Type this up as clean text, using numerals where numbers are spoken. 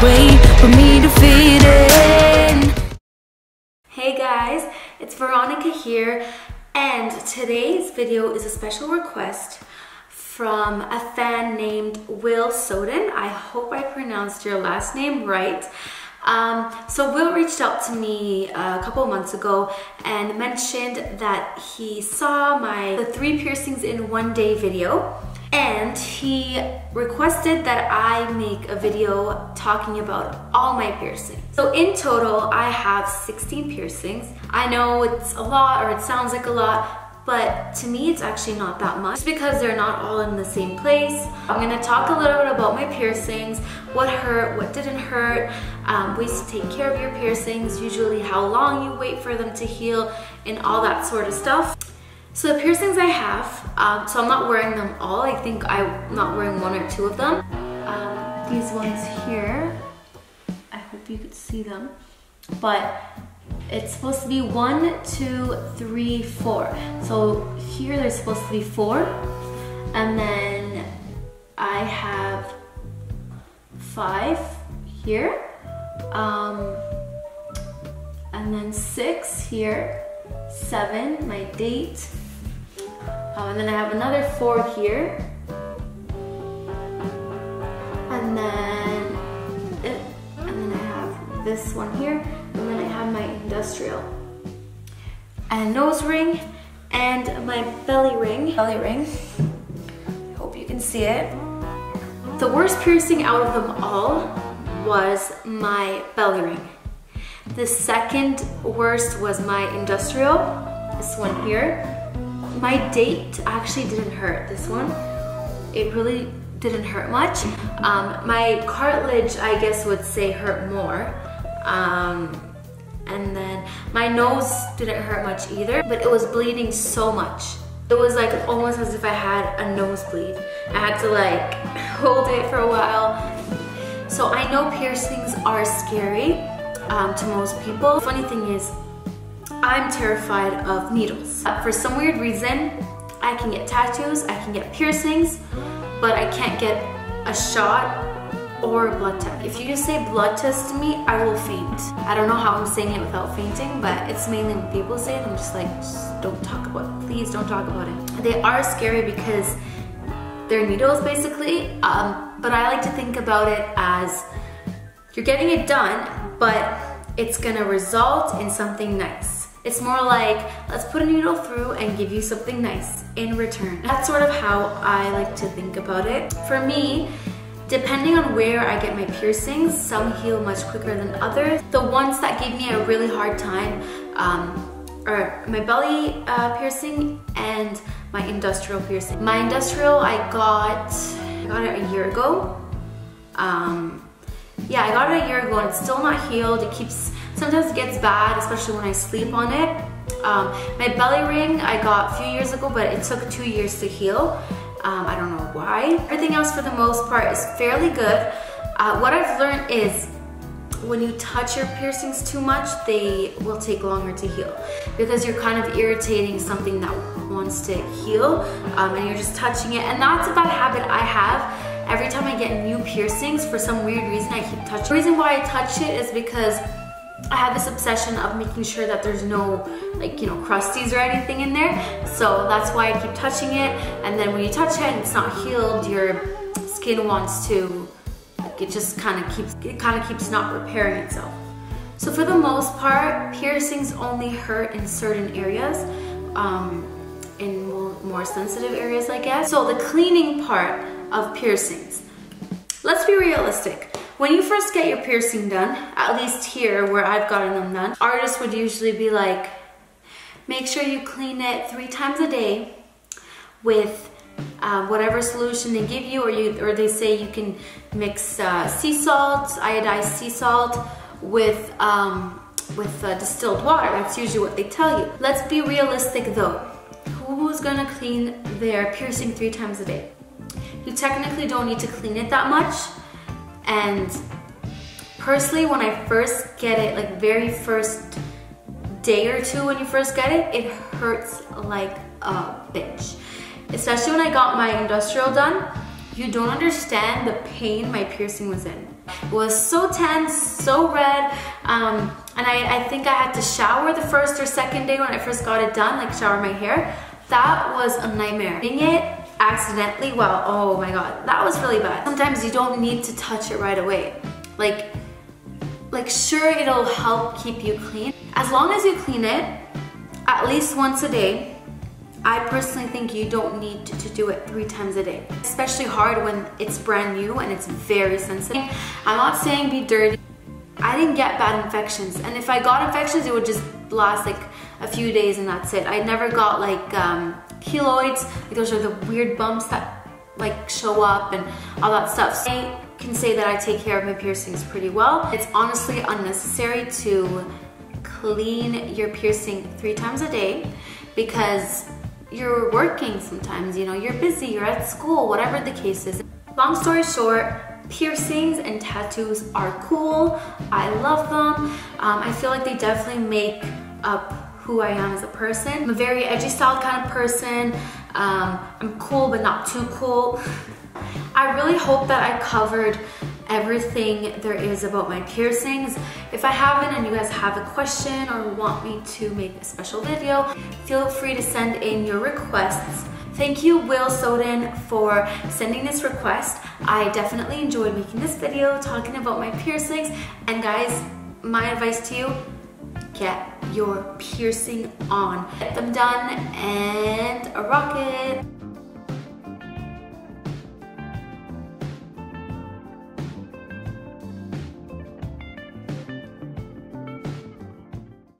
way for me to fit in. Hey guys, it's Veronica here, and today's video is a special request from a fan named Will Sowden. I hope I pronounced your last name right. So Will reached out to me a couple of months ago and mentioned that he saw the 3 piercings in 1 day video, and he requested that I make a video talking about all my piercings. So in total, I have 16 piercings. I know it's a lot, or it sounds like a lot, but to me it's actually not that much, just because they're not all in the same place. I'm gonna talk a little bit about my piercings, what hurt, what didn't hurt, ways to take care of your piercings, usually how long you wait for them to heal, and all that sort of stuff. So the piercings I have, so I'm not wearing them all. I think I'm not wearing 1 or 2 of them. These ones here, I hope you could see them, but it's supposed to be 1, 2, 3, 4. So here there's supposed to be 4, and then I have 5 here, and then 6 here, 7, my date, and then I have another 4 here, and then I have this one here, and then I have my industrial and nose ring and my belly ring. I hope you can see it. The worst piercing out of them all was my belly ring. The second worst was my industrial, this one here. My date actually didn't hurt, this one. It really didn't hurt much. My cartilage, I guess, would say hurt more. And then my nose didn't hurt much either, but it was bleeding so much. It was like almost as if I had a nosebleed. I had to like hold it for a while. So I know piercings are scary to most people. The funny thing is, I'm terrified of needles. For some weird reason, I can get tattoos, I can get piercings, but I can't get a shot or blood test. If you just say blood test to me, I will faint. I don't know how I'm saying it without fainting, but it's mainly when people say it, I'm just like, just don't talk about it. Please don't talk about it. They are scary because they're needles basically, but I like to think about it as you're getting it done, but it's gonna result in something nice. It's more like, let's put a needle through and give you something nice in return. That's sort of how I like to think about it. For me, depending on where I get my piercings, some heal much quicker than others. The ones that gave me a really hard time are my belly piercing and my industrial piercing. My industrial, I got it a year ago. Yeah, I got it a year ago and it's still not healed. Sometimes it gets bad, especially when I sleep on it. My belly ring I got a few years ago, but it took 2 years to heal. I don't know why. Everything else for the most part is fairly good. What I've learned is when you touch your piercings too much, they will take longer to heal because you're kind of irritating something that wants to heal, and you're just touching it. And that's a bad habit I have. Every time I get new piercings, for some weird reason, I keep touching. The reason why I touch it is because I have this obsession of making sure that there's no, like, you know, crusties or anything in there. So that's why I keep touching it. And then when you touch it and it's not healed, your skin wants to, like, it kind of keeps not repairing itself. So for the most part, piercings only hurt in certain areas, in more sensitive areas, I guess. So the cleaning part of piercings. Let's be realistic. When you first get your piercing done, at least here where I've gotten them done, artists would usually be like, make sure you clean it 3 times a day with whatever solution they give you, or they say you can mix sea salt, iodized sea salt with distilled water. That's usually what they tell you. Let's be realistic though. Who's gonna clean their piercing 3 times a day? You technically don't need to clean it that much. And personally, when I first get it, like very first day or 2 when you first get it, it hurts like a bitch. Especially when I got my industrial done, You don't understand the pain my piercing was in. It was so tense, so red, and I think I had to shower the first or second day when I first got it done, like shower my hair. That was a nightmare. Doing it accidentally, well, oh my god, that was really bad. Sometimes you don't need to touch it right away. Like sure, it'll help keep you clean. As long as you clean it at least once a day, I personally think you don't need to do it 3 times a day. Especially hard when it's brand new and it's very sensitive. I'm not saying be dirty. I didn't get bad infections, and if I got infections, it would just last like a few days and that's it. I never got like keloids. Like those are the weird bumps that like show up and all that stuff. So I can say that I take care of my piercings pretty well. It's honestly unnecessary to clean your piercing 3 times a day because you're working sometimes, you know, you're busy, you're at school, whatever the case is. Long story short, piercings and tattoos are cool. I love them. I feel like they definitely make up who I am as a person. I'm a very edgy style kind of person. I'm cool but not too cool. I really hope that I covered everything there is about my piercings. If I haven't and you guys have a question or want me to make a special video, feel free to send in your requests. Thank you, Will Sowden, for sending this request. I definitely enjoyed making this video, talking about my piercings. And guys, my advice to you, get your piercing on. Get them done and rock it.